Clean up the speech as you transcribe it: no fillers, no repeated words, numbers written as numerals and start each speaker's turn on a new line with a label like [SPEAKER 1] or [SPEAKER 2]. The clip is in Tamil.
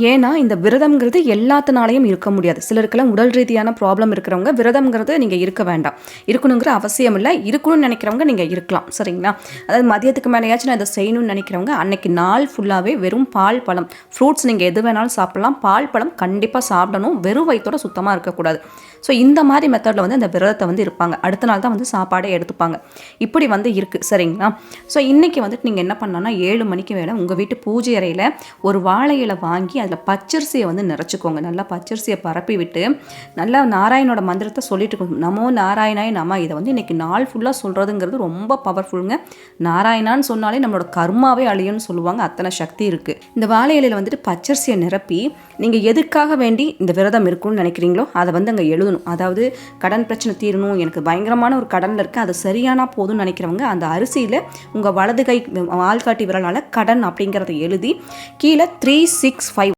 [SPEAKER 1] ஏன்னா, இந்த விரதம்ங்கிறது எல்லாத்துனாலயும் இருக்க முடியாது. சிலருக்கெல்லாம் உடல் ரீதியான ப்ராப்ளம் இருக்கிறவங்க விரதம்ங்கிறது நீங்க இருக்க வேண்டாம். இருக்கணுங்கிற அவசியம் இல்ல. இருக்கணும்னு நெனைக்கிறவங்க நீங்க இருக்கலாம். சரிங்களா? அதாவது மதியத்துக்கு மேலயாச்சும் நான் இத செய்யணும்னு நெனைக்கிறவங்க, அன்னைக்கு நாள் ஃபுல்லாவே வெறும் பால், பழம், ஃப்ரூட்ஸ் நீங்க எது வேணாலும் சாப்பிடலாம். பால், பழம் கண்டிப்பா சாப்பிடணும். வெறும் வயித்தோட சுத்தமா இருக்கக்கூடாது. ஸோ இந்த மாரி மெத்தட்ல வந்து அந்த விரதத்த வந்து இருப்பாங்க. அடுத்த நாள் தான் வந்து சாப்பாடே எடுத்துப்பாங்க. இப்படி வந்து இருக்கு. சரிங்களா? ஸோ இன்னைக்கு வந்துட்டு நீங்க என்ன பண்ணலாம்னா, 7 மணிக்கு மேல உங்க வீட்டு பூஜை அறையில ஒரு வாழை இலை வாங்கி அதில் பச்சரிசியை வந்து நிறச்சிக்கோங்க. நல்லா பச்சரிசியை பரப்பி விட்டு நல்லா நாராயணோட மந்திரத்தை சொல்லிட்டு இருக்கணும். நமோ நாராயணாய நம. இதை வந்து இன்னைக்கு நாள் ஃபுல்லாக சொல்கிறதுங்கிறது ரொம்ப பவர்ஃபுல்லுங்க. நாராயணான்னு சொன்னாலே நம்மளோட கர்மாவே அழியும்னு சொல்லுவாங்க. அத்தனை சக்தி இருக்குது. இந்த வாழை இலையில் வந்துட்டு பச்சரிசியை நிரப்பி நீங்கள் எதுக்காக வேண்டி இந்த விரதம் இருக்குன்னு நினைக்கிறீங்களோ அதை வந்து அங்கே எழுதணும். அதாவது கடன் பிரச்சனை தீரணும், எனக்கு பயங்கரமான ஒரு கடனில் இருக்குது, அது சரியானா போதும்னு நினைக்கிறவங்க அந்த அரிசியில் உங்கள் வலது கை ஆள்காட்டி விரலால் கடன் அப்படிங்கிறத எழுதி கீழே 365